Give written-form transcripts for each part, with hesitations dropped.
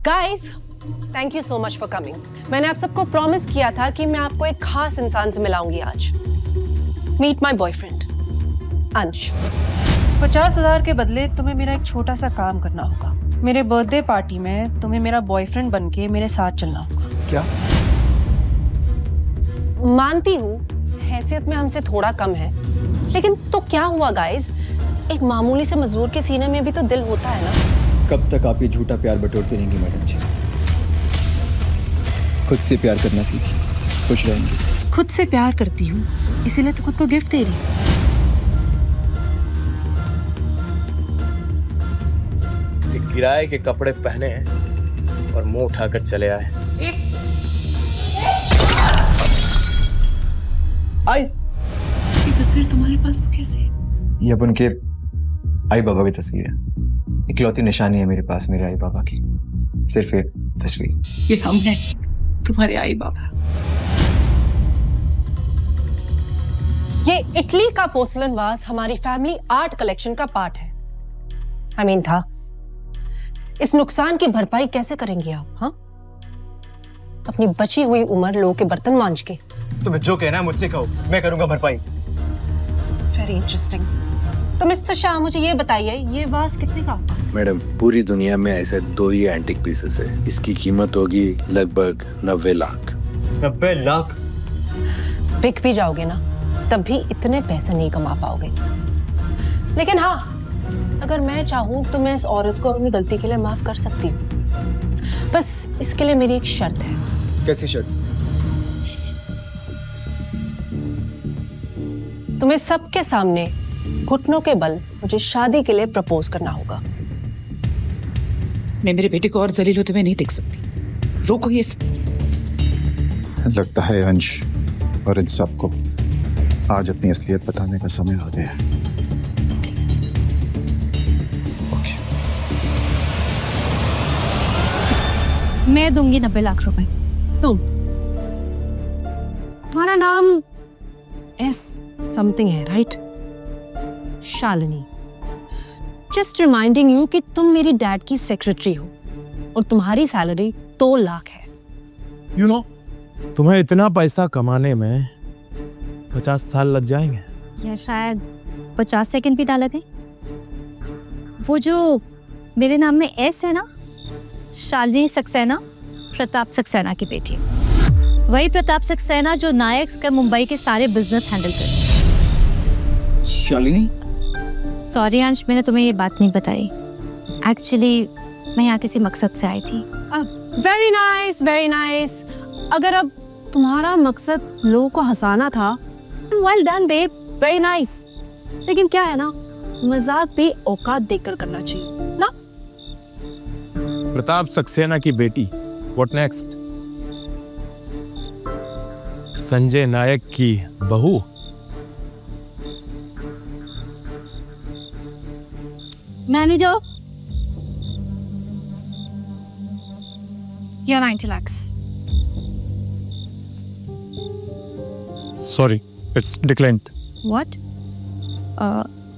Guys, thank you so much for coming. मैंने आप सबको प्रॉमिस किया था कि मैं आपको एक खास इंसान से मिलाऊंगी आज। मीट माय बॉयफ्रेंड अंश। 50,000 के बदले तुम्हें मेरा एक छोटा सा काम करना होगा। मेरे बर्थडे पार्टी में तुम्हें मेरा बॉयफ्रेंड बनके मेरे साथ चलना होगा। क्या? मानती हूँ हैसियत में हमसे थोड़ा कम है, लेकिन तो क्या हुआ गाइस, एक मामूली से मजदूर के सीने में भी तो दिल होता है ना। कब तक आप ये झूठा प्यार बटोरती रहेंगी मैडम जी? खुद से प्यार करना सीखिए, खुश रहेंगे। खुद से प्यार करती हूँ, इसीलिए तो खुद को गिफ्ट दे रही हूँ। किराए के कपड़े पहने और मुंह उठाकर चले आए। आई, ये तस्वीर तुम्हारे पास कैसे? ये अब उनके आई बाबा की तस्वीर है। इकलौती निशानी है मेरे पास मेरे आई बाबा की, सिर्फ एक तस्वीर। ये हम हैं, तुम्हारे आई बाबा। ये इटली का पोर्सलन वाज हमारी फैमिली आर्ट कलेक्शन का पार्ट है। था इस नुकसान की भरपाई कैसे करेंगे आप? हाँ, अपनी बची हुई उम्र लोगों के बर्तन मांज के। तुम्हें जो कहना है मुझसे कहो, मैं करूंगा भरपाई। Very interesting. तो मिस्टर शाह, मुझे ये बताइए, ये वाज कितने का होगा? मैडम, पूरी दुनिया में ऐसे 2 ही एंटिक पीसेस है। इसकी कीमत होगी लगभग 90 लाख। 90 लाख? बिक भी जाओगे ना, तब भी इतने पैसे नहीं कमा पाओगे। लेकिन हाँ, अगर मैं चाहूँ तो मैं इस औरत को अपनी गलती के लिए माफ कर सकती हूँ। बस इसके लिए मेरी एक शर्त है। कैसी शर्त? तुम्हें सबके सामने घुटनों के बल मुझे शादी के लिए प्रपोज करना होगा। मैं मेरे बेटे को और जलील होते हुए नहीं देख सकती। रोको ये सब। लगता है अंश और इन सबको आज अपनी असलियत बताने का समय आ गया है। मैं दूंगी 90 लाख रुपए। तुम, तुम्हारा नाम एस समथिंग है, right? Shalini. Just reminding you कि तुम मेरी डैड की सेक्रेटरी हो और तुम्हारी सैलरी 2 लाख है। You know, तुम्हें इतना पैसा कमाने में 50 साल लग जाएंगे। या शायद 50 सेकंड भी डाला गए। वो जो मेरे नाम में एस है ना, शालिनी सक्सेना, प्रताप सक्सेना की बेटी। वही प्रताप सक्सेना जो नायक का मुंबई के सारे बिजनेस हैंडल करते। शालिनी? सॉरी अंश, मैंने तुम्हें ये बात नहीं बताई। एक्चुअली मैं यहाँ किसी मकसद से आई थी। Very nice, very nice. अगर अब तुम्हारा मकसद लोगों को हंसाना था, well done babe, very nice. लेकिन क्या है ना, मजाक भी औकात देखकर करना चाहिए ना। प्रताप सक्सेना की बेटी, व्हाट नेक्स्ट? संजय नायक की बहू? मैनेजर, या 90 lakhs। Sorry, it's declined. What?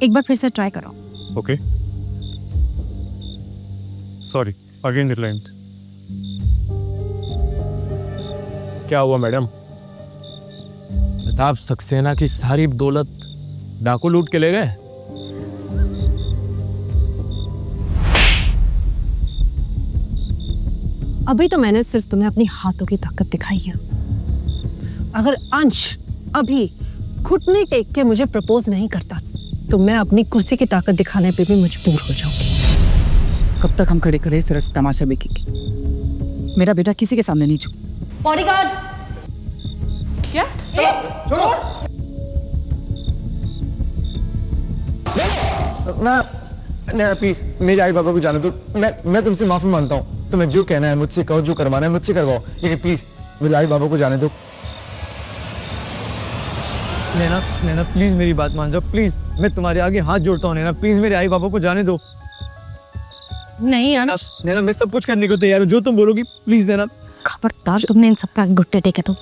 एक बार फिर से ट्राई करो। Okay, sorry, again declined. क्या हुआ मैडम? प्रताप सक्सेना की सारी दौलत डाकू लूट के ले गए? अभी तो मैंने सिर्फ तुम्हें अपनी हाथों की ताकत दिखाई है। अगर अंश अभी घुटने टेक के मुझे प्रपोज नहीं करता, तो मैं अपनी कुर्सी की ताकत दिखाने पे भी मजबूर हो जाऊंगी। कब तक हम खड़े खड़े इस तरह से तमाशा देखेंगे? मेरा बेटा किसी के सामने नहीं झुक। बॉडीगार्ड! क्या? ना प्लीज, मेरे आई बाबा को जाने दो। मैं तुमसे माफी मांगता हूँ। तुम्हें जो कहना है मुझसे कहो, जो करवाना है मुझसे करवाओ, लेकिन प्लीज मेरे आई बाबा को जाने दो। नैना प्लीज मेरी बात मान जाओ, प्लीज। मैं तुम्हारे आगे हाथ जोड़ता हूँ नैना, प्लीज मेरे आई बाबा को जाने दो। नहीं नैना, मैं सब कुछ करने को तैयार हूँ, जो तुम बोलोगी, प्लीज नैना। खबरदार तुमने इन सबका घुट्टे टेके तो।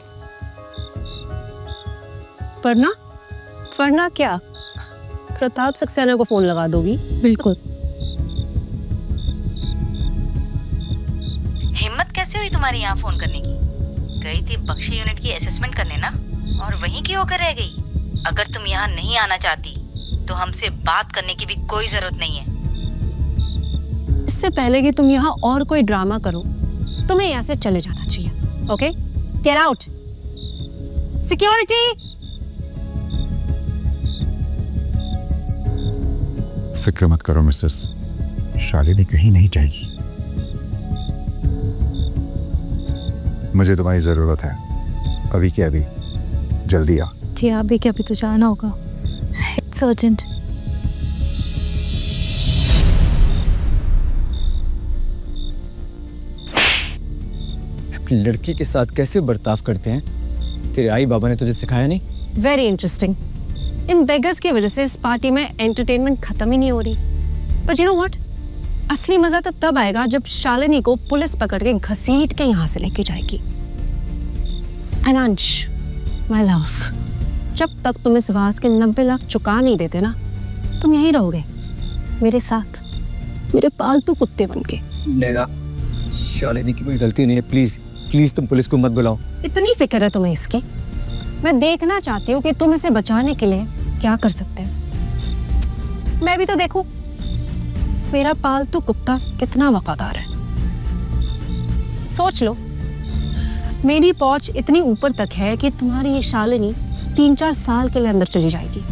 वरना क्या? प्रताप सक्सेना को फोन लगा दोगी? बिल्कुल। तुम्हारे यहाँ फोन करने की? गई थी बख्शी यूनिट की असेसमेंट करने ना, और वहीं की होकर रह गई। अगर तुम यहाँ नहीं आना चाहती तो हमसे बात करने की भी कोई जरूरत नहीं है। इससे पहले कि तुम यहाँ और कोई ड्रामा करो, तुम्हें यहाँ से चले जाना चाहिए। Okay, get out. सिक्योरिटी। फिक्र मत करो मिसेस, शालिनी कहीं नहीं जाएगी। मुझे तुम्हारी जरूरत है, अभी के अभी। जल्दी आ। जी अभी क्या, अभी तो जाना होगा। It's urgent. लड़की के साथ कैसे बर्ताव करते हैं? तेरे आई बाबा ने तुझे सिखाया नहीं? Very interesting. इन बेगर्स की वजह से इस पार्टी में एंटरटेनमेंट खत्म ही नहीं हो रही। बट यू नो व्हाट, असली मजा तो तब आएगा जब शालिनी को पुलिस पकड़ के घसीट के यहाँ से लेके जाएगी। एंड अंश, माय लव, जब तक तुम इस वास के 90 लाख चुका नहीं देते ना, तुम यहीं रहोगे मेरे साथ, मेरे पालतू कुत्ते बनके। नैना, शालिनी की कोई गलती नहीं है। प्लीज प्लीज तुम पुलिस को मत बुलाओ। इतनी फिक्र है तुम्हें इसकी? मैं देखना चाहती हूँ कि तुम इसे बचाने के लिए क्या कर सकते हैं। मैं भी तो देखूं मेरा पालतू कुत्ता कितना वफादार है। सोच लो, मेरी पहुंच इतनी ऊपर तक है कि तुम्हारी ये शालिनी 3-4 साल के लिए अंदर चली जाएगी।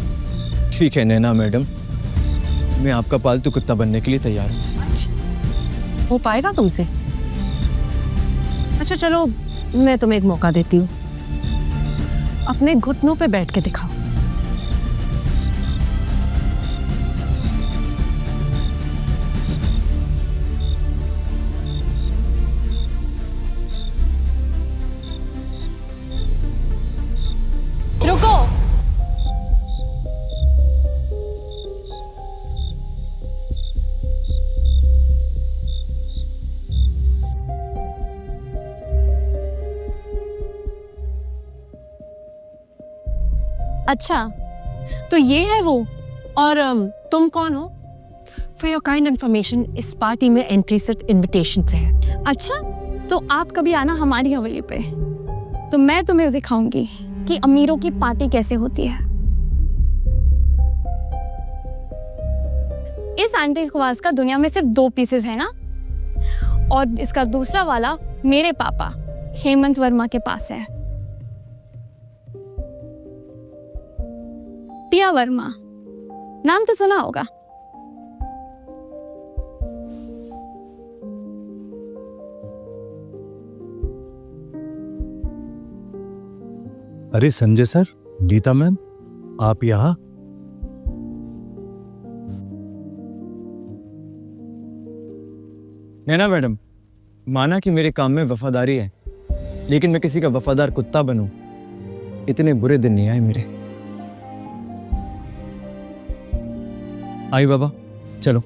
ठीक है नैना मैडम, मैं आपका पालतू कुत्ता बनने के लिए तैयार हूँ। हो पाएगा तुमसे? अच्छा चलो, मैं तुम्हें एक मौका देती हूँ, अपने घुटनों पे बैठ के दिखाओ। रुको। अच्छा, तो ये है वो। और तुम कौन हो? फॉर योर काइंड इन्फॉर्मेशन, इस पार्टी में एंट्री सिर्फ इनविटेशन से है। अच्छा, तो आप कभी आना हमारी हवेली पे, तो मैं तुम्हें दिखाऊंगी कि अमीरों की पार्टी कैसे होती है। इस एंटीक वाज का दुनिया में सिर्फ 2 पीसेस है ना, और इसका दूसरा वाला मेरे पापा हेमंत वर्मा के पास है। टिया वर्मा, नाम तो सुना होगा। अरे संजय सर, गीता मैम, आप यहाँ? नैना मैडम, माना कि मेरे काम में वफादारी है, लेकिन मैं किसी का वफादार कुत्ता बनूं, इतने बुरे दिन नहीं आए मेरे। आई बाबा, चलो।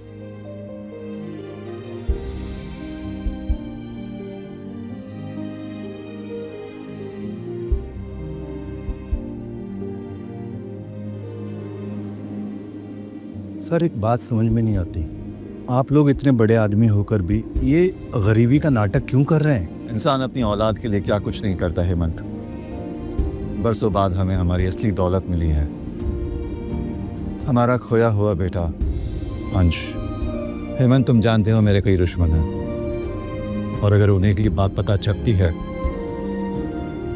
सर एक बात समझ में नहीं आती, आप लोग इतने बड़े आदमी होकर भी ये गरीबी का नाटक क्यों कर रहे हैं? इंसान अपनी औलाद के लिए क्या कुछ नहीं करता हेमंत। बरसों बाद हमें हमारी असली दौलत मिली है, हमारा खोया हुआ बेटा अंश। हेमंत, तुम जानते हो मेरे कई दुश्मन हैं, और अगर उन्हें की बात पता चलती है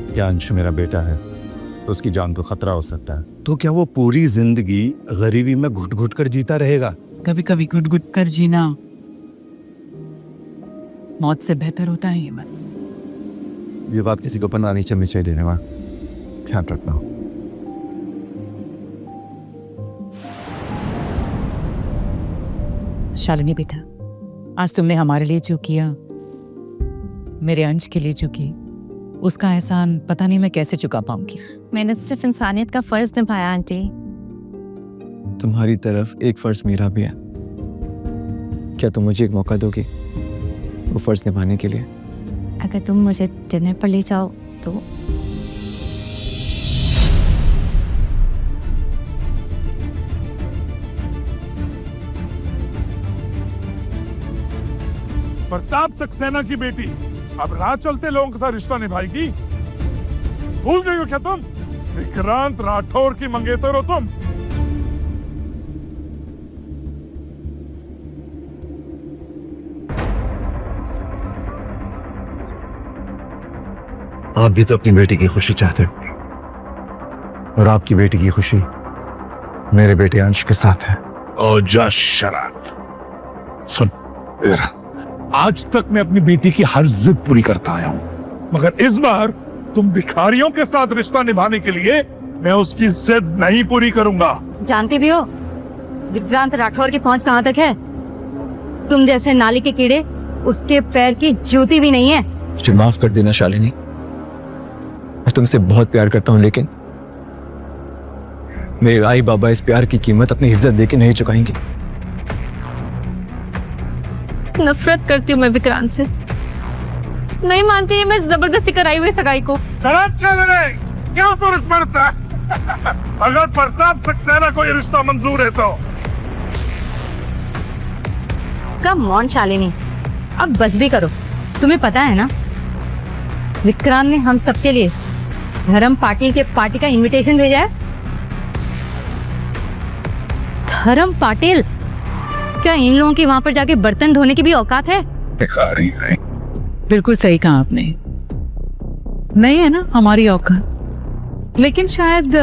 कि अंश मेरा बेटा है तो उसकी जान को खतरा हो सकता है। तो क्या वो पूरी जिंदगी गरीबी में घुट घुट कर जीता रहेगा? कभी कभी घुट घुट कर जीना मौत से बेहतर होता है हेमंत। ये बात किसी को पन्ना नहीं चलनी चाहिए, देने वाला ध्यान रखना। शालिनी बेटा, आज तुमने हमारे लिए जो किया, मेरे अंश के लिए जो की, उसका एहसान पता नहीं मैं कैसे चुका पाऊंगी। मैंने सिर्फ इंसानियत का फर्ज निभाया आंटी। तुम्हारी तरफ एक फर्ज मेरा भी है। क्या तुम मुझे एक मौका दोगी वो फर्ज निभाने के लिए? अगर तुम मुझे डिनर पर ले जाओ तो। प्रताप सक्सेना की बेटी अब रात चलते लोगों के साथ रिश्ता निभाएगी? भूल गई हो क्या तुम? विक्रांत राठौर की मंगेतर हो तुम। आप भी तो अपनी बेटी की खुशी चाहते हो, और आपकी बेटी की खुशी मेरे बेटे अंश के साथ है। ओ जा शराब। सुन, आज तक मैं अपनी बेटी की हर जिद पूरी करता आया हूं, मगर इस बार तुम भिखारियों के साथ रिश्ता निभाने के लिए मैं उसकी जिद नहीं पूरी करूंगा। जानती भी हो विक्रांत राठौर की पहुंच कहाँ तक है? तुम जैसे नाली के कीड़े उसके पैर की जूती भी नहीं है। मुझे माफ कर देना शालिनी, मैं तुमसे बहुत प्यार करता हूं, लेकिन मेरे आई बाबा इस प्यार की कीमत अपनी इज्जत देके नहीं चुकाएंगे। नफरत करती हूँ मैं विक्रांत से। नहीं मानती मैं जबरदस्ती कराई हुई सगाई को। क्या फर्क पड़ता है? अगर प्रताप सक्सेना को ये रिश्ता मंजूर है तो। कम ऑन शालिनी, अब बस भी करो। तुम्हें पता है ना विक्रांत ने हम सबके लिए धर्म पाटिल के पार्टी का इनविटेशन भेजा है। धर्म पाटिल, क्या इन लोगों की वहां पर जाके बर्तन धोने की भी औकात है? बिल्कुल सही कहा आपने, नहीं है ना हमारी औकात। लेकिन शायद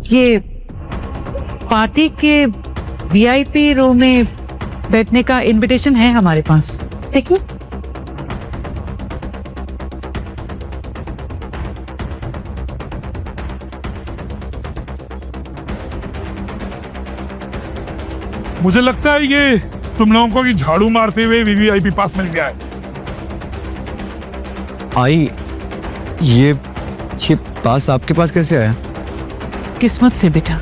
ये पार्टी के वीआईपी रूम में बैठने का इनविटेशन है हमारे पास। देखिए, मुझे लगता है ये तुम लोगों को कि झाड़ू मारते हुए वीवीआईपी पास मिल गया है। आई, ये पास आपके पास कैसे आया? किस्मत से बेटा,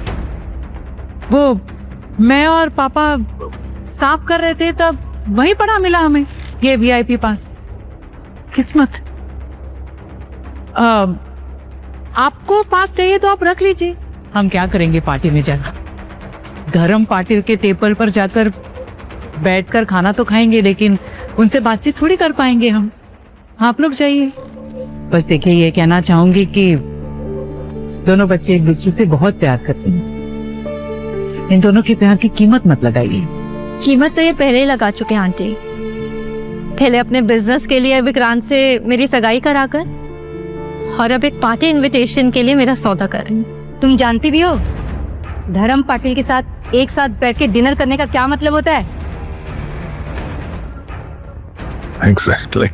वो मैं और पापा साफ कर रहे थे तब वहीं पड़ा मिला हमें ये वीआईपी पास। किस्मत। आपको पास चाहिए तो आप रख लीजिए, हम क्या करेंगे पार्टी में जाकर। धर्म पाटिल के टेबल पर जाकर बैठकर खाना तो खाएंगे, लेकिन उनसे बातचीत थोड़ी कर पाएंगे हम। आप लोग जाइए। बस देखिए, ये कहना चाहूंगी कि दोनों बच्चे एक दूसरे से बहुत प्यार करते हैं। इन दोनों के प्यार की कीमत मत लगाइए। कीमत तो ये पहले ही लगा चुके हैं आंटी। पहले अपने बिजनेस के लिए विक्रांत से मेरी सगाई कराकर, और अब एक पार्टी इनविटेशन के लिए मेरा सौदा कर रहे हैं। तुम जानती भी हो धर्म पाटिल के साथ एक साथ बैठ के डिनर करने का क्या मतलब होता है? एग्जैक्टली।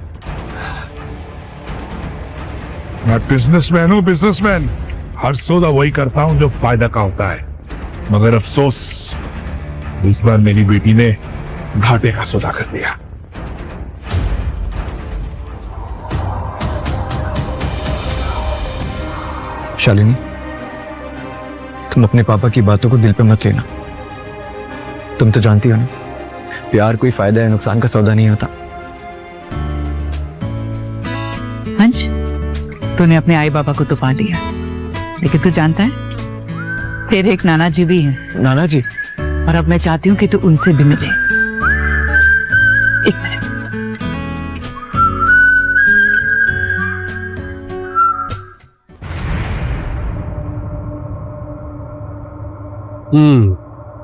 मैं बिजनेसमैन हूँ, बिजनेसमैन। हर सौदा वही करता हूँ जो फायदा का होता है, मगर अफसोस इस बार मेरी बेटी ने घाटे का सौदा कर दिया। शालिनी, तुम अपने पापा की बातों को दिल पे मत लेना। तुम तो जानती हो ना, प्यार कोई फायदा या नुकसान का सौदा नहीं होता। अंश, तूने अपने आई बाबा को तो पा लिया, लेकिन तू जानता है तेरे एक नाना जी भी हैं। नाना जी? और अब मैं चाहती हूँ कि तू उनसे भी मिले। एक मिनट।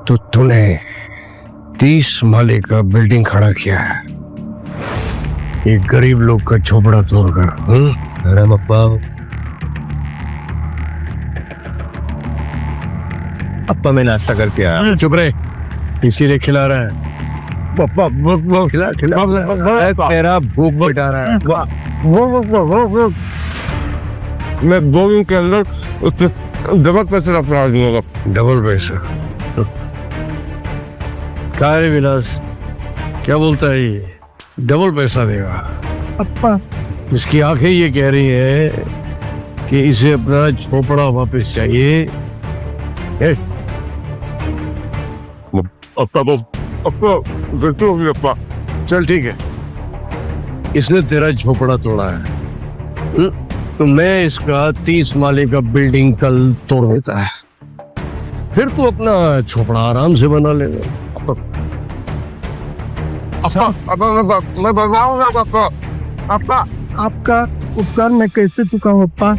तो तूने 30 माले का बिल्डिंग खड़ा किया है एक गरीब लोग का झोपड़ा तोड़कर। अरे पप्पा, अप्पा मैं नाश्ता करके आया। चुप रहे, इसीलिए खिला रहा है। पप्पा वो खिला मेरा भूख मिटा रहा है। मैं 2 दिन के अंदर उससे डबल पैसे अपना दूंगा। डबल पैसा? क्या रे विलास, क्या बोलता है ये? डबल पैसा देगा? अप्पा, इसकी आंखें ये कह रही है कि इसे अपना झोपड़ा वापस चाहिए। अप्पा चल ठीक है, इसने तेरा झोपड़ा तोड़ा है तो मैं इसका 30 माले का बिल्डिंग कल तोड़ देता है, फिर तू अपना झोपड़ा आराम से बना लेगा। मैं बताऊंगा पापा। पापा आपका उपकार मैं कैसे चुकाऊं पापा?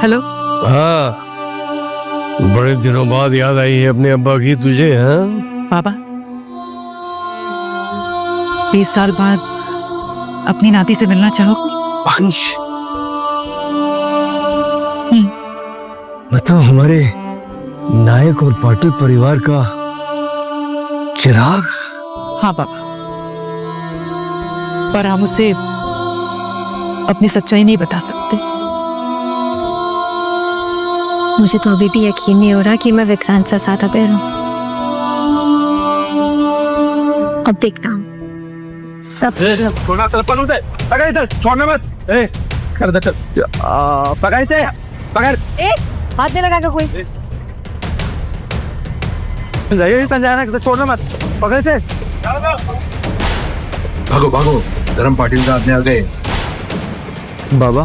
हेलो। हाँ, बड़े दिनों बाद याद आई है अपने अब्बा की तुझे। हाँ पापा, 20 साल बाद अपनी नाती से मिलना चाहोगे? अंश, बताओ, हमारे नायक और पाटिल परिवार का चिराग। हाँ पापा, पर हम उसे अपनी सच्चाई नहीं बता सकते। मुझे तो अभी भी यकीन नहीं हो रहा कि मैं विक्रांत से साथ अबेर हूँ। अब देखता हूँ सब। छोड़ना पकड़ इधर, छोड़ना मत। कर दे, चल पकड़ इसे, पकड़। हाथ में लगा कोई जाइए संजय, किसे छोड़ना मत, पकड़ इसे। भागो भागो, धर्म पाटिल का आदमी आ गए। बाबा,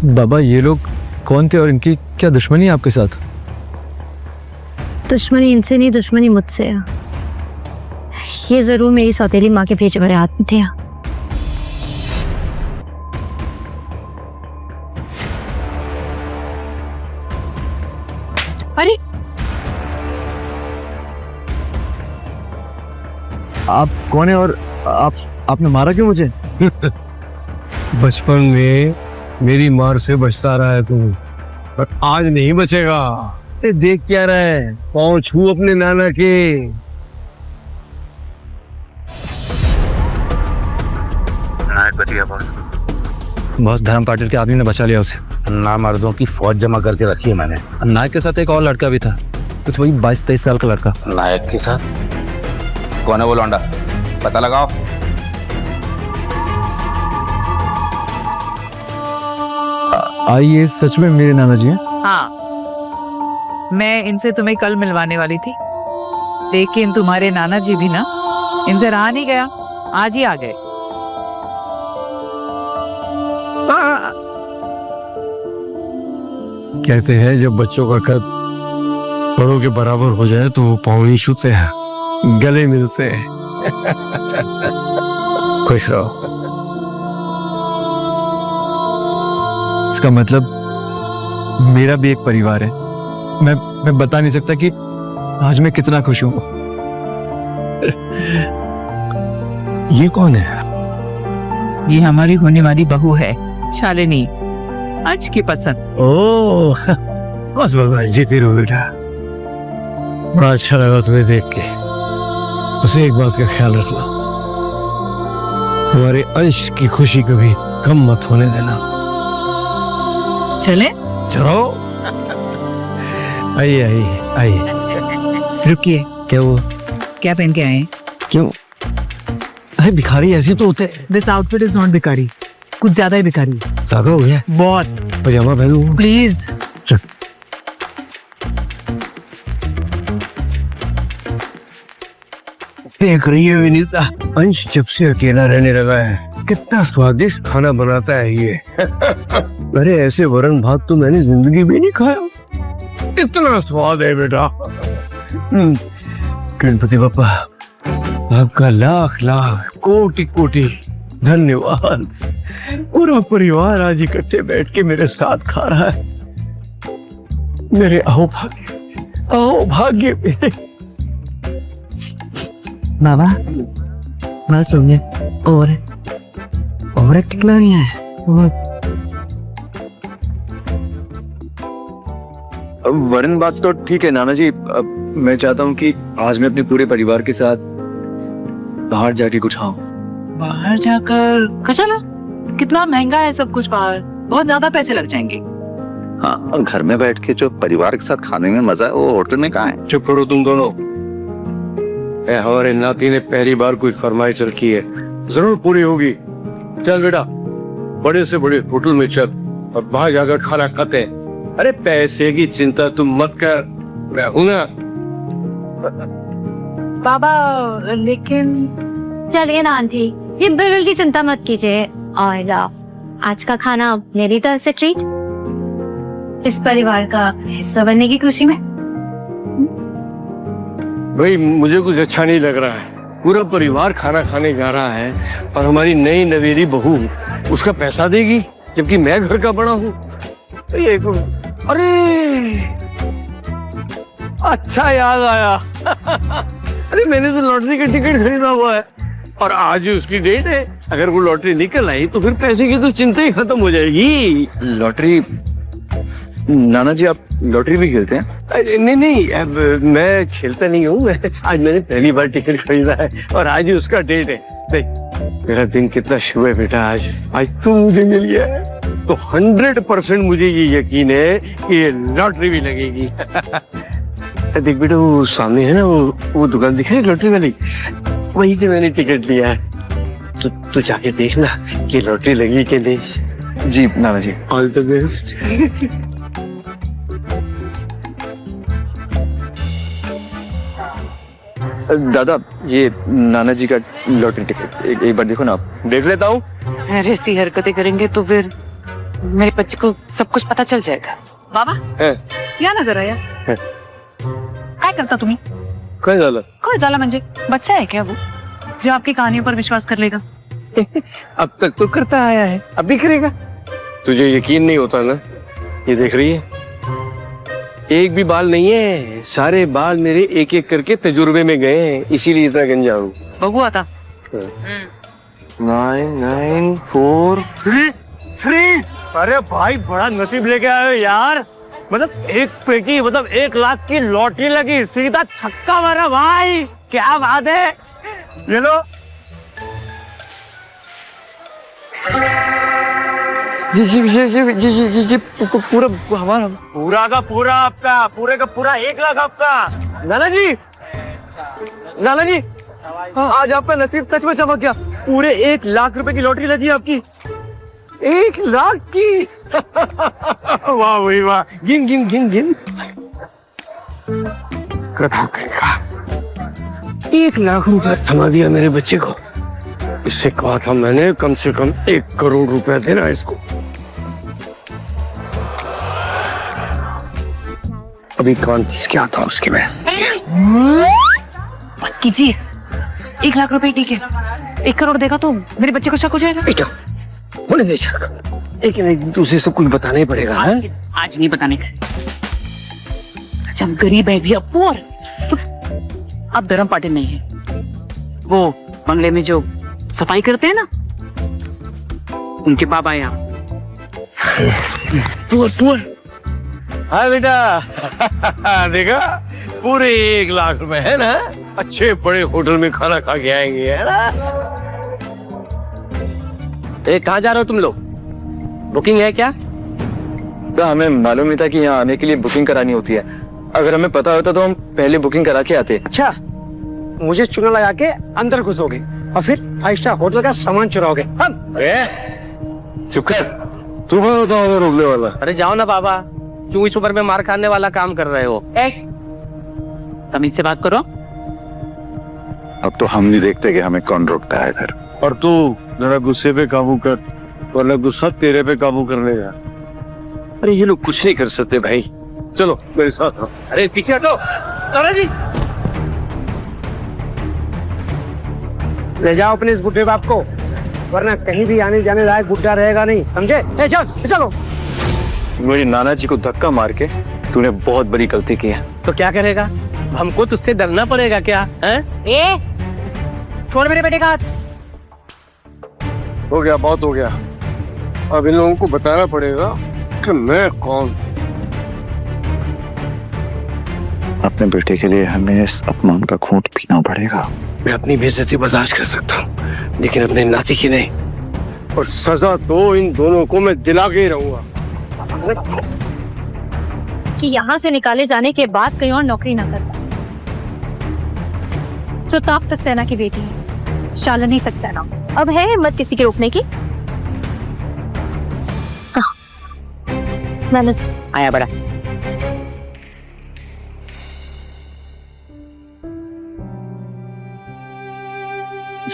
बाबा ये लोग कौन थे और इनकी क्या दुश्मनी है आपके साथ? दुश्मनी इनसे नहीं, दुश्मनी मुझसे है। ये जरूर मेरी सौतेली माँ के भेजे बड़े हाथ में थे। अरे आप कौन है और आपने मारा क्यों मुझे? बचपन में मेरी मार से बचता रहा है तू, पर आज नहीं बचेगा। देख क्या रहा है, पाँव छू अपने नाना के। नायक बच गया बॉस। बॉस, धर्म पाटिल के आदमी ने बचा लिया उसे। नामर्दों की फौज जमा करके रखी है मैंने। नायक के साथ एक और लड़का भी था, कुछ वही 22-23 साल का लड़का। नायक के साथ कौन है वो लौंडा? पता लगाओ। आइए, सच में मेरे नाना जी हैं? हाँ, मैं इनसे तुम्हें कल मिलवाने वाली थी, लेकिन तुम्हारे नाना जी भी ना इनसे रहा नहीं गया, आज ही आ गए। कहते हैं जब बच्चों का कद बड़ों के बराबर हो जाए तो वो पाँव नहीं छूते हैं, गले मिलते हैं। खुश रहो। इसका मतलब मेरा भी एक परिवार है। मैं बता नहीं सकता कि आज मैं कितना खुश हूं। ये कौन है? ये हमारी होने वाली बहू है, शालिनी, आज की पसंद। ओह, बस बस जीती रहो बेटा। बड़ा अच्छा लगा तुम्हें देख के। बस एक बात का ख्याल रखना, हमारे अंश की खुशी कभी कम मत होने देना। चले? चलो। आइए आइए आइए। रुकिए, क्या हुआ? क्या पहन के आए हैं? क्यों? अरे भिखारी ऐसे तो होते हैं। दिस आउटफिट इज नॉट भिखारी, कुछ ज्यादा ही भिखारी। ज्यादा हो गया? बहुत। पजामा पहनूं? प्लीज। चल। देख रही है विनीता, अंश जब से अकेला रहने लगा है कितना स्वादिष्ट खाना बनाता है ये। अरे ऐसे वरण भात तो मैंने जिंदगी में नहीं खाया, इतना स्वाद है बेटा। गणपति बप्पा, आपका लाख लाख कोटि कोटि धन्यवाद। पूरा परिवार आज इकट्ठे बैठ के मेरे साथ खा रहा है। मेरे आओ भाग्य मेरे। बाबा, बस हो गया। और एक टिकला नहीं है। वरन बात तो ठीक है नाना जी। मैं चाहता हूँ कि आज मैं अपने पूरे परिवार के साथ बाहर जाके कुछ खाऊं। बाहर जाकर? कचला, कितना महंगा है सब कुछ बाहर, बहुत ज्यादा पैसे लग जाएंगे। हाँ, घर में बैठ के जो परिवार के साथ खाने में मजा है वो होटल में कहाँ है? चुप करो तुम दोनों। हमारे नाती ने पहली बार कोई फरमाइश रखी है, जरूर पूरी होगी। चल बेटा, बड़े से बड़े होटल में चल और वहां जाकर खाना खाते हैं। अरे पैसे की चिंता तुम मत कर, मैं हूं ना। बाबा, लेकिन चलिए ना आंटी, ये बिल की चिंता मत कीजिए। और आज का खाना मेरी तरफ से ट्रीट। इस परिवार का हिस्सा बनने की खुशी में। भाई मुझे कुछ अच्छा नहीं लग रहा है। पूरा परिवार खाना खाने जा रहा है और हमारी नई नवेली बहू उसका पैसा देगी, जबकि मैं घर का बड़ा हूँ। अरे अच्छा याद आया। अरे मैंने तो लॉटरी का टिकट खरीदा हुआ है और आज ही उसकी डेट है। अगर वो लॉटरी निकल आई तो फिर पैसे की तो चिंता ही खत्म हो जाएगी। लॉटरी? नाना जी आप लॉटरी भी खेलते हैं? नहीं नहीं, अब मैं खेलता नहीं हूँ। आज मैंने पहली बार टिकट खरीदा है और आज ही उसका डेट है। देख मेरा दिन कितना शुभ है बेटा। आज तू मुझे मिल गया है तो 100% मुझे ये यकीन है कि ये लॉटरी भी लगेगी। देख बेटा वो सामने है ना, वो दुकान दिख रही है लॉटरी वाली, वहीं से मैंने टिकट लिया है। तो तू जाके देखना कि लॉटरी लगी कि नहीं। जी नाना जी। All the best. दादा ये नाना जी का लॉटरी टिकट एक बार देखो ना आप। देख लेता हूँ। अरे ऐसी हरकतें करेंगे तो फिर मेरे बच्चे को सब कुछ पता चल जाएगा। बाबा या नजर आया काय करता तुम्ही? काय झालं? काय झाला म्हणजे बच्चा है क्या वो जो आपकी कहानियों पर विश्वास कर लेगा? अब तक तो करता आया है, अब भी करेगा। तुझे यकीन नहीं होता ना? ये देख रही है, एक भी बाल नहीं है, सारे बाल मेरे एक एक करके तजुर्बे में गए हैं, इसीलिए इतना गंजा हूँ। बघू आता 9 9 4 3। अरे भाई बड़ा नसीब लेके आए हो यार। मतलब एक पेटी, मतलब 1 लाख की लॉटरी लगी, सीधा छक्का मारा भाई। क्या बात है। ले लो। ये पूरा हमारा, पूरा का पूरा आपका, पूरे का पूरा 1 लाख आपका। नाना जी, नाना जी, आज आपका नसीब सच में चमक गया। पूरे 1 लाख रुपए की लॉटरी लगी आपकी। 1 लाख की। वाह भाई वाह। गिन गिन गिन गिन। कथा कहेगा 1 लाख रुपया थमा दिया मेरे बच्चे को। इससे कहा था मैंने कम से कम 1 करोड़ रुपया देना इसको। अभी कौन किसके आता हूँ उसके मैं। बस कीजिए, 1 लाख रुपए ठीक है। 1 करोड़ देगा तो मेरे बच्चे को शक हो जाएगा। बेटा होने दे शक, लेकिन एक दूसरे से कुछ बताना ही पड़ेगा। आज नहीं बताने का। जब गरीब है भैया पुअर, तो अब धर्म पाटिल नहीं है। वो बंगले में जो सफाई करते हैं ना, उनके बाबा है यहाँ। Poor poor. हाँ बेटा देखा, पूरे 1 लाख रुपए है ना, अच्छे बड़े होटल में खाना खा के आएंगे, है ना। कहाँ जा रहे हो तुम लोग? बुकिंग है क्या? तो हमें मालूम नहीं था कि यहाँ आने के लिए बुकिंग करानी होती है। अगर हमें पता होता तो हम पहले बुकिंग करा के आते। अच्छा, मुझे चूना लगा के अंदर घुसोगे और फिर 5 स्टार होटल का सामान चुराओगे। हम चुप कर, तू होता होगा रोकने वाला। अरे जाओ ना बाबा, क्यों इस उम्र में मार खाने वाला काम कर रहे हो? तमीज से बात करो। अब तो हम नहीं देखते कि हमें कौन रोकता है इधर। और तू जरा गुस्से पे काबू कर, वरना गुस्सा तेरे पे काबू कर लेगा। अरे ये लोग कुछ नहीं कर सकते भाई। चलो मेरे साथ आओ। अरे पीछे हटो। अरे जी, ले जाओ अपने इस बुढ़े बाप को, वरना कहीं भी आने जाने लायक बुढ़ा रहेगा नहीं, समझे? चलो। मेरी नाना जी को धक्का मार के तूने बहुत बड़ी गलती की है। तो क्या करेगा? हमको तुझसे डरना पड़ेगा क्या? हैं? छोड़ मेरे बेटे का हाथ। हो गया, बहुत हो गया। अब इन लोगों को बताना पड़ेगा कि मैं कौन। अपने बेटे के लिए हमें इस अपमान का घूंट पीना पड़ेगा। मैं अपनी बेइज्जती बर्दाश्त कर सकता हूँ, लेकिन अपने नाती की नहीं। और सजा तो इन दोनों को मैं दिला के ही रहूंगा। कि यहाँ से निकाले जाने के बाद कहीं और नौकरी ना करता। प्रताप सक्सेना की बेटी है शालिनी सक्सेना। अब है हिम्मत किसी के रोकने की? मैंने आया बड़ा।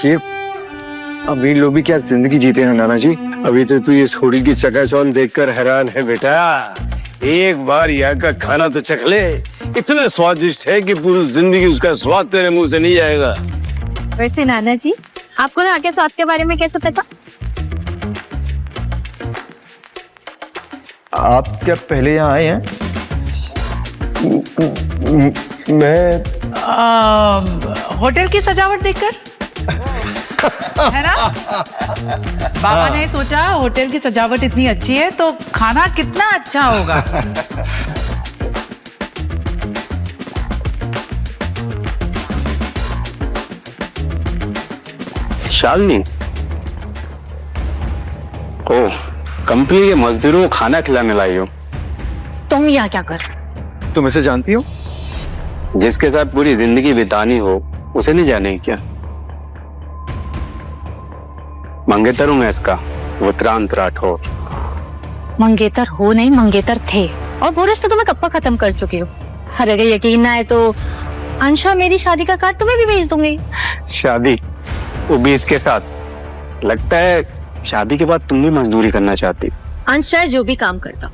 ये अमीर लोग भी क्या जिंदगी जीते हैं नाना जी। अभी तो तू ये छोड़ी की चकाचौंध देखकर हैरान है बेटा। एक बार यहाँ का खाना तो चख ले, इतना स्वादिष्ट है कि पूरी जिंदगी उसका स्वाद तेरे मुंह से नहीं जाएगा। वैसे नाना जी, आपको यहाँ के स्वाद के बारे में कैसे पता? आप क्या पहले यहाँ आए हैं? मैं होटल की सजावट देखकर है ना? बाबा ने सोचा होटल की सजावट इतनी अच्छी है तो खाना कितना अच्छा होगा। शालिनी, ओह, कंपनी के मजदूरों को खाना खिलाने लाई हो। तुम यहाँ क्या कर? तुम इसे जानती हो? जिसके साथ पूरी जिंदगी बितानी हो उसे नहीं जाने क्या? मंगेतर हूं मैं इसका, उत्तरांत राठौर। मंगेतर हो नहीं, मंगेतर थे, और वो रिश्ता तो मैं कब का खत्म कर चुकी हूँ। अगर यकीन ना आए तो अंशा मेरी शादी का कार्ड तुम्हें भी भेज दूंगी। शादी? वो भी इसके साथ? लगता है शादी के बाद तुम भी मजदूरी करना चाहती। अंश चाहे जो भी काम करता,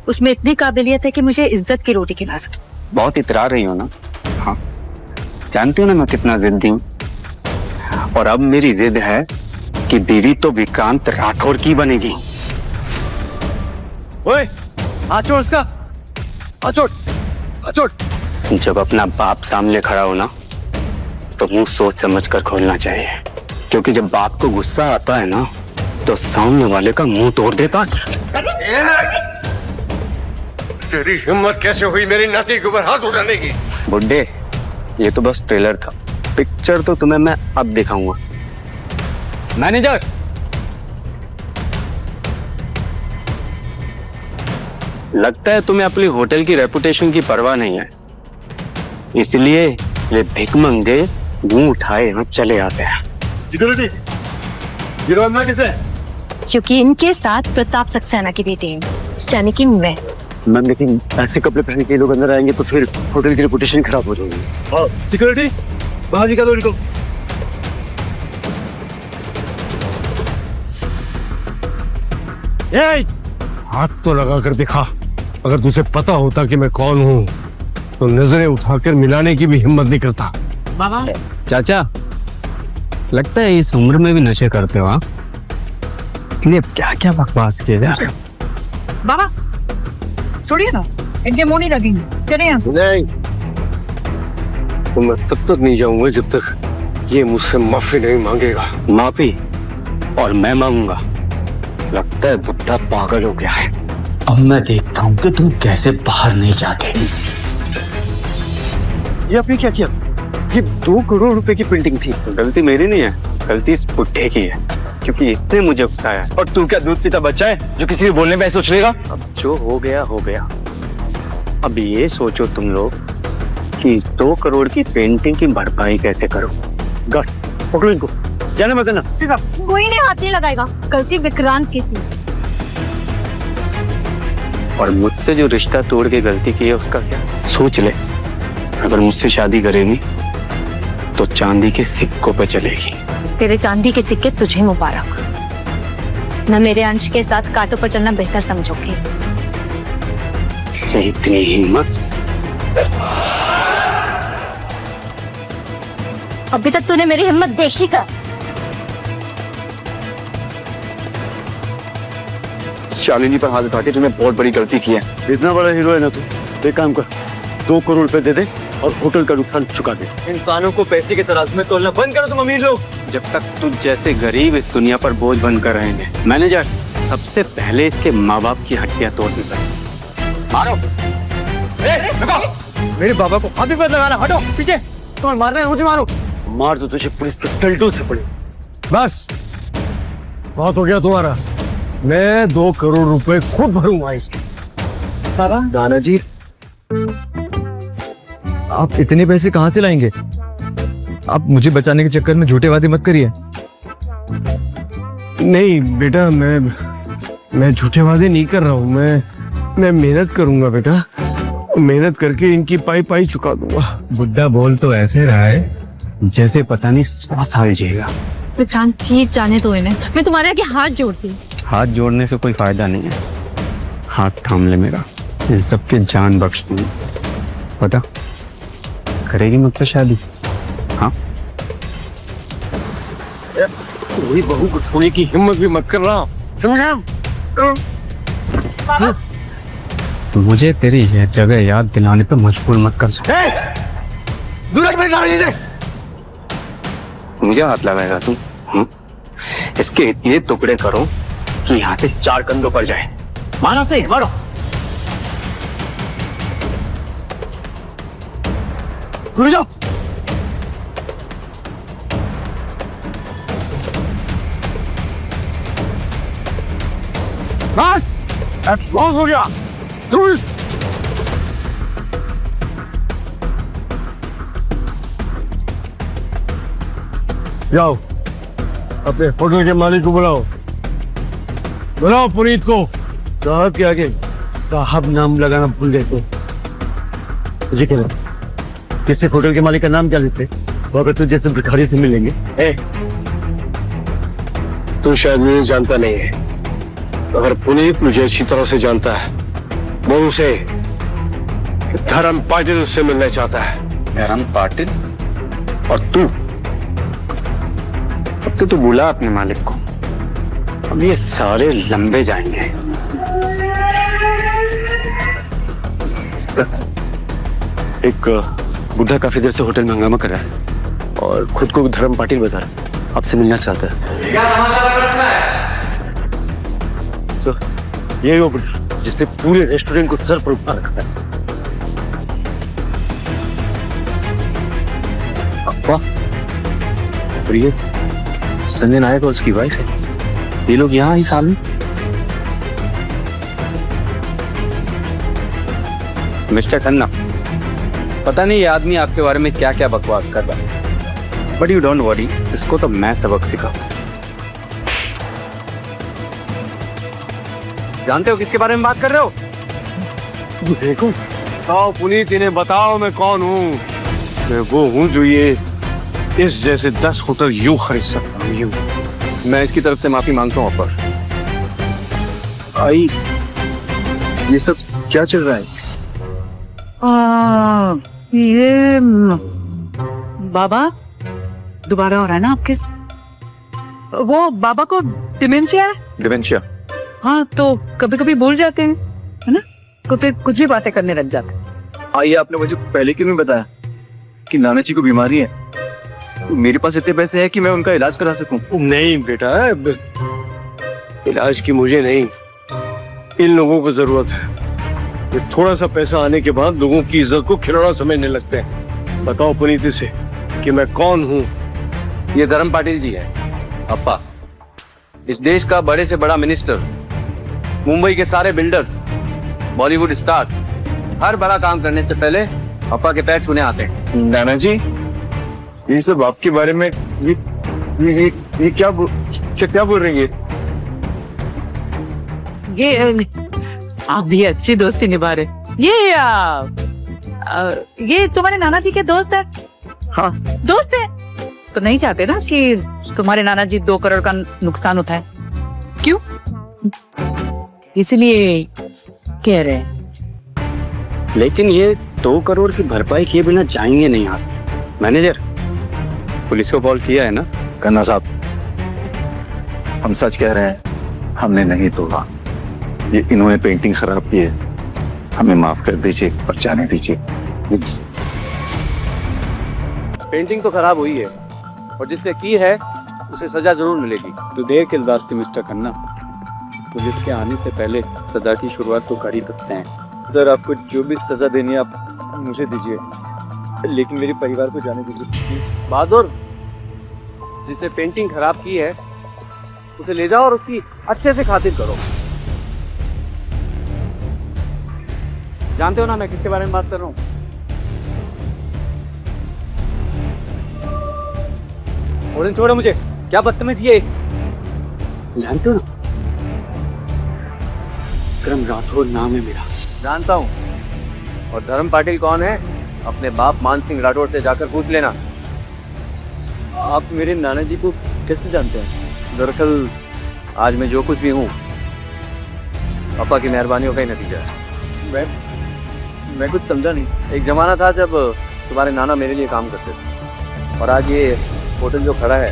उसमें इतनी काबिलियत है कि मुझे इज्जत की रोटी खिला सकता। बहुत इतरा रही हो ना? हाँ, जानती हो ना मैं कितना जिद्दी हूँ, और अब मेरी जिद है कि बीवी तो विक्रांत राठौर की बनेगी। ओए, हाथ छोड़ उसका, हाथ छोड़, हाथ छोड़। जब अपना बाप सामने खड़ा हो ना तो मुंह सोच समझ कर खोलना चाहिए, क्योंकि जब बाप को गुस्सा आता है ना तो सामने वाले का मुंह तोड़ देता है। तेरी हिम्मत कैसे हुई मेरी नाती के ऊपर हाथ उठाने की? बुड्ढे, ये तो बस ट्रेलर था, पिक्चर तो तुम्हें मैं अब दिखाऊंगा। मैनेजर, लगता है तुम्हें अपनी होटल की रेपुटेशन की परवाह नहीं है, इसलिए ये भिखमंगे मुंह उठाए और चले आते हैं। सिक्योरिटी, ये रोना किसे? क्योंकि इनके साथ प्रताप सक्सेना की बेटी है, यानी कि मैं। मैम, लेकिन ऐसे कपड़े पहन के लोग अंदर आएंगे तो फिर होटल की रेपुटेशन खराब हो जाएगी। सिक्योरिटी, बाहर निकालो इनको। हाथ तो लगा कर दिखा। अगर तुझे पता होता कि मैं कौन हूँ तो नजरें उठाकर मिलाने की भी हिम्मत नहीं करता। बाबा, चाचा, लगता है इस उम्र में भी नशे करते हो, हाँ? इसलिए क्या क्या बकवास किए जा रहे हो। बाबा छोड़िए ना, इनके मुंह नहीं लगेंगे, चले यहाँ से। नहीं, तो मैं तब तक नहीं जाऊंगा जब तक ये मुझसे माफी नहीं मांगेगा। माफी? और मैं मांगूंगा? लगता है बुढ़ा पागल हो गया है। अब मैं देखता हूँ कि तुम कैसे बाहर नहीं जाते। ये आपने क्या किया? ये 2 करोड़ रुपए की प्रिंटिंग थी। गलती मेरी नहीं है, गलती इस बुढ़े की है, क्योंकि इसने मुझे उकसाया है। और तू क्या दूध पीता बच्चा है जो किसी भी बोलने में सोच लेगा? अब जो हो गया हो गया। अब ये सोचो तुम लोग कि 2 करोड़ की पेंटिंग की भरपाई कैसे करो। गट्स, पकड़ो इनको, जाने मत देना। कोई नहीं हाथ नहीं लगाएगा, गलती विक्रांत की थी। और मुझसे जो रिश्ता तोड़ के गलती की है उसका क्या? सोच ले, अगर मुझसे शादी करेगी तो चांदी के सिक्कों पे चलेगी। तेरे चांदी के सिक्के तुझे मुबारक। मैं मेरे अंश के साथ कांटों पर चलना बेहतर समझोगी। तेरी इतनी हिम्मत? अभी तक तूने मेरी हिम्मत देखी का? शालिनी पर हाथ उठा के तूने बहुत बड़ी गलती की है। इतना बड़ा हीरो है ना तू, एक काम कर, 2 करोड़ रुपए दे दे और होटल का नुकसान चुका दे। इंसानों को पैसे के तराजू में तोलना बंद करो तुम अमीर लोग। जब तक तुझ जैसे गरीब इस दुनिया पर बोझ बनकर रहेंगे। मैनेजर, सबसे पहले इसके माँ बाप की हड्डियां तोड़नी पड़ेगी। मारो। मेरे बाबा को हाथ भी मत लगाना, हटो पीछे। तुम मार रहे हो, मुझे मारो। मार तो तुझे पुलिस के टल्टू से पड़े। बस, बहुत हो गया तुम्हारा। मैं 2 करोड़ रुपए खुद भरूंगा इसके। बाबा, नाना जी, आप इतने पैसे कहाँ से लाएंगे? आप मुझे बचाने के चक्कर में झूठे वादे मत करिए। नहीं बेटा, मैं झूठे वादे नहीं कर रहा हूँ। मैं मेहनत करूंगा बेटा, मेहनत करके इनकी पाई चुका दूंगा। बुड्ढा बोल तो ऐसे रहा है जैसे पता नहीं 100 साल जिएगा। विक्रांत प्लीज जाने दो इन्हें, मैं तुम्हारे आगे हाथ जोड़ती हूँ। हाथ जोड़ने से कोई फायदा नहीं है, हाथ थाम ले मेरा। इन सबके जान बख्श दूंगी। पता करेगी मुझसे शादी? हाँ, वही बहू को छोड़ने की हिम्मत भी मत कर रहा, समझा? मुझे तेरी यह जगह याद दिलाने पे मजबूर मत कर। मुझे हाथ लगाएगा तू? इसके इतने टुकड़े करो कि यहाँ से 4 कंधों पर जाए। मारो से मारो। रुक जाओ। बस बहुत हो गया। जाओ अपने होटल के मालिक को बुलाओ, बुलाओ पुनीत को। साहब के आगे साहब नाम लगाना भूल गए तो तुझे क्या लगा किसी होटल के मालिक का नाम क्या लेते? वो अगर तुझे जैसे भिखारी से मिलेंगे। तू शायद मुझे जानता नहीं है, अगर पुनीत मुझे अच्छी तरह से जानता है वो उसे धर्म पाटिल से मिलना चाहता है। धर्म पाटिल? और तू? अब तो बुला अपने मालिक को, अब ये सारे लंबे जाएंगे। सर, एक बुढ़ा काफी देर से होटल में हंगामा कर रहा है और खुद को धर्म पाटिल बता रहा है, आपसे मिलना चाहता है। सर, ये वो बुढ़ा जिसने पूरे रेस्टोरेंट को सर पर उठा रखा है। प्रिय संजय नायक और उसकी वाइफ है, ये लोग यहाँ ही सामने। मिस्टर खन्ना, पता नहीं ये आदमी आपके बारे में क्या क्या बकवास कर रहा है, बट यू डोंट वरी, इसको तो मैं सबक सिखाऊं। जानते हो किसके बारे में बात कर रहे हो? देखो, बताओ पुनीत, इन्हें बताओ मैं कौन हूँ। मैं वो हूँ जो ये इस जैसे 10 होटल यूं खरीद सकता हूँ, यूं। मैं इसकी तरफ से माफी मांगता हूँ अपर। आई, ये सब क्या चल रहा है? ये बाबा दोबारा हो रहा है ना आपके? वो बाबा को डिमेंशिया है। डिमेंशिया? हाँ, तो कभी कभी भूल जाते हैं, है ना? तो फिर कुछ भी बातें करने लग जाते हैं। आइए, आपने मुझे पहले क्यों नहीं बताया कि नाना जी को बीमारी है? मेरे पास इतने पैसे हैं कि मैं उनका इलाज करा सकूं। नहीं बेटा, इलाज की मुझे नहीं, इन लोगों को जरूरत है। ये थोड़ा सा पैसा आने के बाद लोगों की इज्जत को खिलौना समझने लगते हैं। बताओ पुनीत से कि मैं कौन हूँ। ये धर्म पाटिल जी है अप्पा, इस देश का बड़े से बड़ा मिनिस्टर, मुंबई के सारे बिल्डर्स, बॉलीवुड स्टार्स, हर बड़ा काम करने से पहले अप्पा के पैर छूने आते हैं। नाना जी, ये सब आपके बारे में ये क्या बोल रही है? ये आप भी अच्छी दोस्ती निभा रहे। ये तुम्हारे नाना जी के दोस्त है? हाँ, दोस्त है तो नहीं चाहते ना कि तुम्हारे नाना जी 2 करोड़ का नुकसान उठाए? क्यों? इसलिए कह रहे हैं। लेकिन ये 2 करोड़ की भरपाई किए बिना जाएंगे नहीं यहाँ से। मैनेजर, पुलिस को कॉल किया है ना? खन्ना साहब, हम सच कह रहे हैं, हमने नहीं तोड़ा। ये इन्होंने पेंटिंग खराब की है, हमें माफ कर दीजिए और जाने दीजिए। पेंटिंग तो खराब हुई है और जिसने की है उसे सजा जरूर मिलेगी। तो देर के बाद मिस्टर खन्ना, पुलिस के आने से पहले सजा की शुरुआत तो कर ही सकते हैं। सर, आपको जो भी सजा देनी है आप मुझे दीजिए, लेकिन मेरे परिवार को जाने दीजिए। बहादुर, जिसने पेंटिंग खराब की है उसे ले जाओ और उसकी अच्छे से खातिर करो। जानते हो ना मैं किसके बारे में बात कर रहा हूँ? और छोड़ो मुझे, क्या बदतमीज ये। जानते हो ना, विक्रम राठौर नाम है मेरा। जानता हूँ। और धर्म पाटिल कौन है? अपने बाप मान सिंह राठौर से जाकर पूछ लेना। आप मेरे नाना जी को कैसे जानते हैं? दरअसल आज मैं जो कुछ भी हूँ पापा की मेहरबानियों का ही नतीजा है। मैं कुछ समझा नहीं। एक जमाना था जब तुम्हारे नाना मेरे लिए काम करते थे, और आज ये होटल जो खड़ा है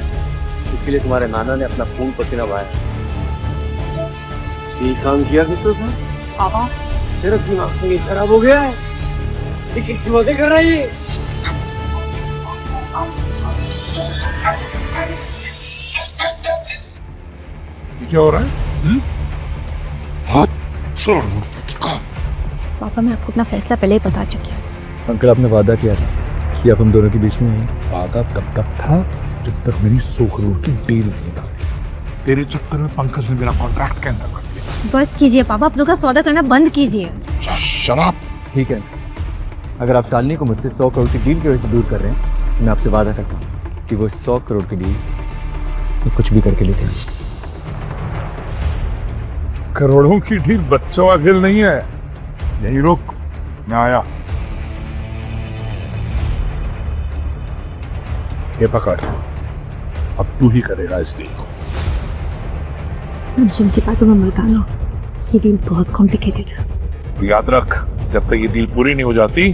इसके लिए तुम्हारे नाना ने अपना खून पसीना बहाया। ये काम किया करते थे पापा, तेरा दिमाग खराब हो गया है, ये किस वजह कर रहा है ये? क्या हो रहा है? पापा मैं आपको अपना फैसला पहले ही बता चुकी हूँ। अंकल आपने वादा किया था कि आप हम दोनों के बीच में आएंगे। वादा तब तक था जब तक मेरी 100 करोड़ की डील समझा दी। तेरे चक्कर में पंकज ने मेरा कॉन्ट्रैक्ट कैंसिल कर दिया। बस कीजिए पापा, अपनों का सौदा करना बंद कीजिए। शराब। ठीक है, अगर आप शालिनी को मुझसे 100 करोड़ की डील की वजह से दूर कर रहे हैं, मैं आपसे वादा करता हूँ कि वो 100 करोड़ की डील मैं कुछ भी करके लेते हैं। करोड़ों की डील बच्चों का खेल नहीं है। यही रुक, मैं आया। ये पकड़, अब तू ही करेगा इस डील को। जिनकी बातों में मत आना, ये डील बहुत कॉम्प्लिकेटेड है। याद रख, जब तक ये डील पूरी नहीं हो जाती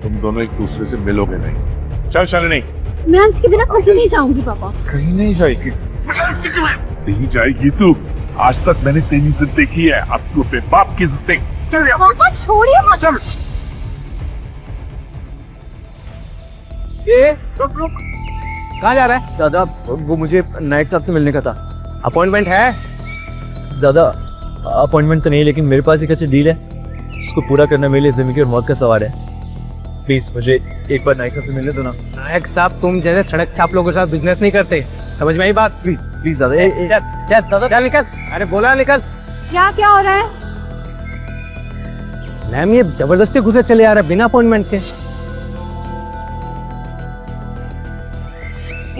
तुम दोनों एक दूसरे से मिलोगे नहीं। चल शालिनी। मैं अंश के बिना कहीं नहीं जाऊंगी पापा। कहीं नहीं जाएगी। नहीं जाएगी तू। आज तक मैंने तेरी इज्जत देखी है, अब तू अपने बाप की इज्जत देख। चल यार। पापा छोड़िए मत। चल। रुक। कहाँ जा रहा है? दादा वो मुझे नायक साहब से मिलने का था। अपॉइंटमेंट है? दादा अपॉइंटमेंट तो नहीं, लेकिन मेरे पास एक ऐसी डील है उसको पूरा करना मेरे लिए जिंदगी और मौत का सवाल है। प्लीज मुझे एक बार नायक साहब से मिलने दो ना। नायक साहब तुम जैसे सड़क छाप लोगों के साथ बिजनेस नहीं करते, समझ में आई बात? प्लीज प्लीज दादा। चल दादा, चल निकल। अरे बोला निकल। क्या हो रहा है? मैम ये जबरदस्ती घुसे चले आ रहे बिना अपॉइंटमेंट के।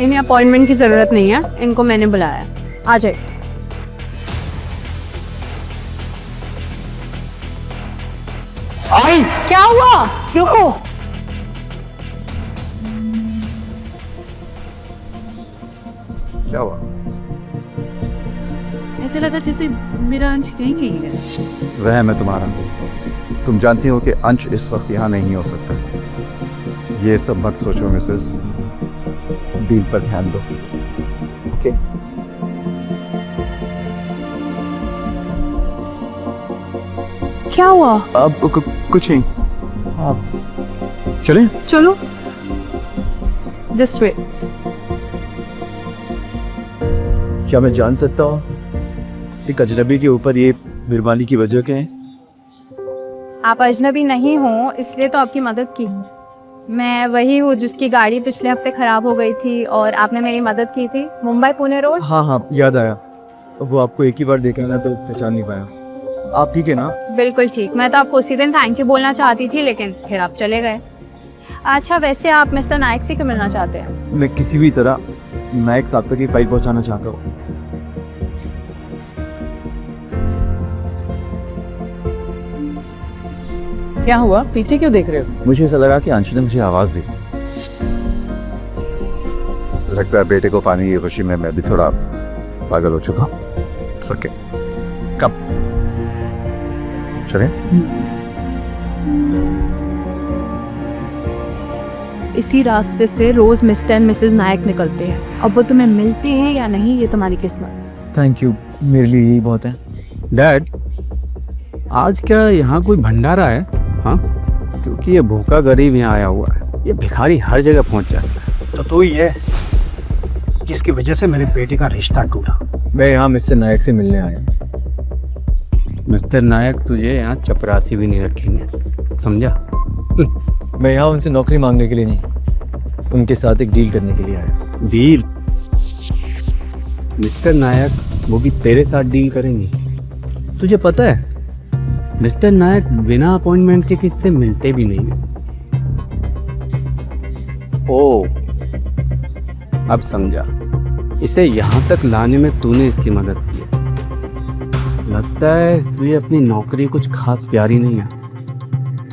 इन्हें अपॉइंटमेंट की जरूरत नहीं है, इनको मैंने बुलाया। आ जाए। क्या हुआ? रुको। क्या हुआ? ऐसे लगा जैसे मेरा अंश कहीं है। वह मैं तुम्हारा, तुम जानती हो कि अंश इस वक्त यहाँ नहीं हो सकता। ये सब मत सोचो मिसेस, डील पर ध्यान दो। ओके? क्या हुआ? अब कुछ नहीं, आप चलें? चलो दिस वे। क्या मैं जान सकता हूँ एक अजनबी के ऊपर ये मेहरबानी की वजह क्या है? आप अजनबी नहीं हो इसलिए तो आपकी मदद की। मैं वही हूँ जिसकी गाड़ी पिछले हफ्ते खराब हो गई थी और आपने मेरी मदद की थी, मुंबई पुणे रोड। हाँ याद आया। वो आपको एक ही बार देखा ना तो पहचान नहीं पाया। आप ठीक है ना? बिल्कुल ठीक। मैं तो आपको उसी दिन थैंक यू बोलना चाहती थी, लेकिन फिर आप चले गए। अच्छा वैसे आप मिस्टर नायक से क्यों मिलना चाहते हैं? मैं किसी भी तरह नायक साहब तक की फाइल पहुंचाना चाहता हूँ। क्या हुआ? पीछे क्यों देख रहे हो? मुझे ऐसा लगा कि अंशु ने मुझे आवाज दी। लगता है बेटे को पाने की खुशी में मैं भी थोड़ा पागल हो चुका हूँ। सके कब चलें? इसी रास्ते से रोज मिस्टर एंड मिसेस नायक निकलते हैं। अब वो तुम्हें मिलते हैं या नहीं ये तुम्हारी किस्मत। थैंक यू, मेरे लिए यही बहुत है। डैड आज क्या यहाँ कोई भंडारा है? हाँ, क्योंकि ये भूखा गरीब यहाँ आया हुआ है, ये भिखारी हर जगह पहुँच जाता है। तो ही है जिसकी वजह से मेरे बेटे का रिश्ता टूटा। मैं यहाँ मिस्टर नायक से मिलने आया। मिस्टर नायक तुझे यहाँ चपरासी भी नहीं रखेंगे, समझा? मैं यहाँ उनसे नौकरी मांगने के लिए नहीं, उनके साथ एक डील करने के लिए आया। डील? मिस्टर नायक वो भी तेरे साथ डील करेंगे? तुझे पता है मिस्टर नायक बिना अपॉइंटमेंट के किससे मिलते भी नहीं है। ओ अब समझा, इसे यहाँ तक लाने में तूने इसकी मदद की है। लगता है तुझे अपनी नौकरी कुछ खास प्यारी नहीं है।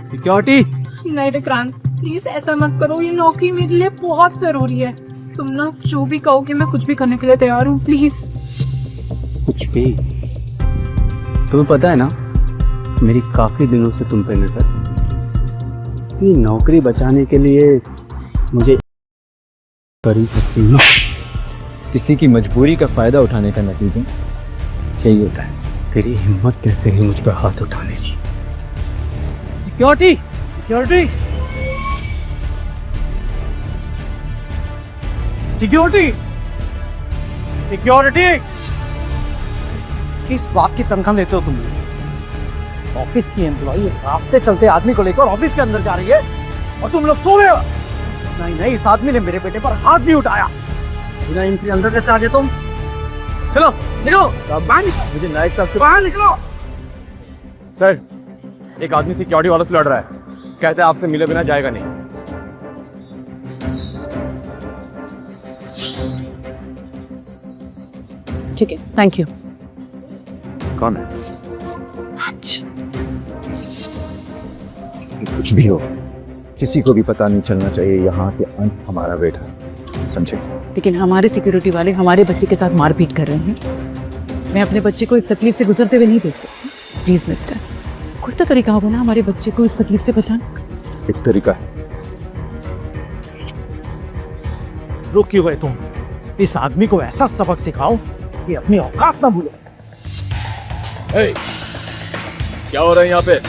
सिक्योरिटी। नहीं विक्रांत प्लीज ऐसा मत करो, ये नौकरी मेरे लिए बहुत जरूरी है। तुम ना जो भी कहोगे मैं कुछ भी करने के लिए तैयार हूँ, प्लीज। कुछ भी? तुम्हें पता है ना मेरी काफ़ी दिनों से तुम पे नजर, ये नौकरी बचाने के लिए मुझे कर ही सकती हूँ। किसी की मजबूरी का फायदा उठाने का नतीजा यही होता है। तेरी हिम्मत कैसे है मुझ पर हाथ उठाने की? Security, security, security, security. किस बात की तनख्वाह लेते हो तुम? ऑफिस की एम्प्लॉई रास्ते चलते आदमी को लेकर ऑफिस के अंदर जा रही है और तुम लोग सो रहे हो। नहीं नहीं, इस आदमी ने मेरे बेटे पर हाथ भी उठाया। बिना एंट्री अंदर कैसे आ गए तुम? चलो निकलो, सब बाहर निकलो। मुझे नायक साहब से बाहर निकलो। सर, एक आदमी सिक्योरिटी वालों से लड़ रहा है, कहते हैं आपसे मिले बिना जाएगा नहीं। ठीक है, थैंक यू। कौन है? कुछ भी हो, किसी को भी पता नहीं चलना चाहिए यहाँ के अंत हमारा बेटा है, समझे? लेकिन हमारे सिक्योरिटी वाले हमारे बच्चे के साथ मारपीट कर रहे हैं। मैं अपने बच्चे को इस तकलीफ से गुजरते हुए नहीं देख सकती। प्लीज मिस्टर, कोई तो तरीका होगा ना हमारे बच्चे को इस तकलीफ से बचाने का। एक तरीका है। रुक क्यों गए तुम? इस आदमी को ऐसा सबक सिखाओ कि अपनी औकात ना भूले। क्या हो रहा है यहाँ पे?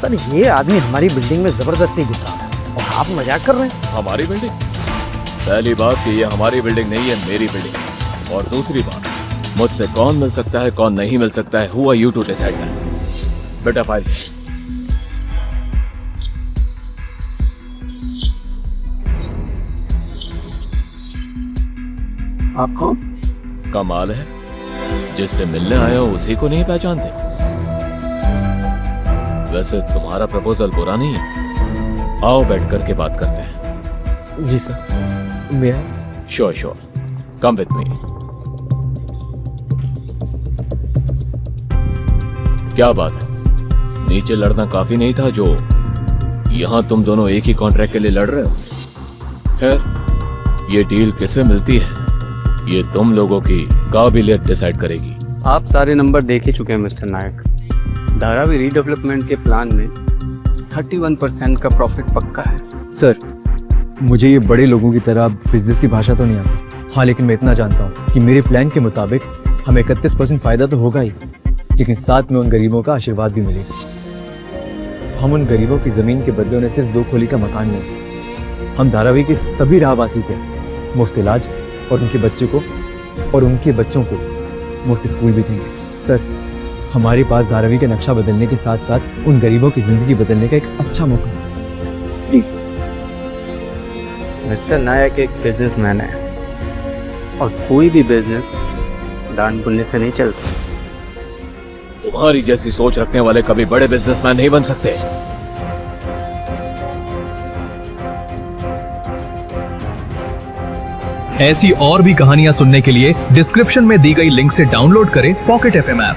सर, ये आदमी हमारी बिल्डिंग में जबरदस्ती घुसा है और आप मजाक कर रहे हैं। हमारी बिल्डिंग? पहली बात कि ये हमारी बिल्डिंग नहीं है, मेरी बिल्डिंग है। और दूसरी बात, मुझसे कौन मिल सकता है कौन नहीं मिल सकता है, who are you to decide that? बेटा फाइल। आप कौन? कमाल है, जिससे मिलने आए हो उसी को नहीं पहचानते। वैसे तुम्हारा प्रपोजल बुरा नहीं है, आओ बैठ करके बात करते हैं। जी सर, मैं sure sure, come with me. क्या बात है, नीचे लड़ना काफी नहीं था जो यहां तुम दोनों एक ही कॉन्ट्रैक्ट के लिए लड़ रहे हो? खैर, ये डील किसे मिलती है ये तुम लोगों की काबिलियत डिसाइड करेगी। आप सारे नंबर देख ही चुके हैं मिस्टर नायक। धारावी रीडेवलपमेंट के प्लान में 31% का प्रॉफिट पक्का है। सर, मुझे ये बड़े लोगों की तरह बिजनेस की भाषा तो नहीं आती। हाँ, लेकिन मैं इतना जानता हूँ कि मेरे प्लान के मुताबिक हमें 31% फायदा तो होगा ही, लेकिन साथ में उन गरीबों का आशीर्वाद भी मिलेगा। हम उन गरीबों की ज़मीन के बदले उन्हें सिर्फ 2 खोली का मकान नहीं, हम धारावी के सभी राहवासी को मुफ्त इलाज और उनके बच्चों को मुफ्त स्कूल भी देंगे। सर, हमारे पास धारावी के नक्शा बदलने के साथ साथ उन गरीबों की जिंदगी बदलने का एक अच्छा मौका है। प्लीज। मिस्टर नायक एक बिजनेसमैन है और कोई भी बिजनेस दान पुण्य से नहीं चलता। तुम्हारी जैसी सोच रखने वाले कभी बड़े बिजनेसमैन नहीं बन सकते। ऐसी और भी कहानियां सुनने के लिए डिस्क्रिप्शन में दी गई लिंक से डाउनलोड करें पॉकेट FM ऐप।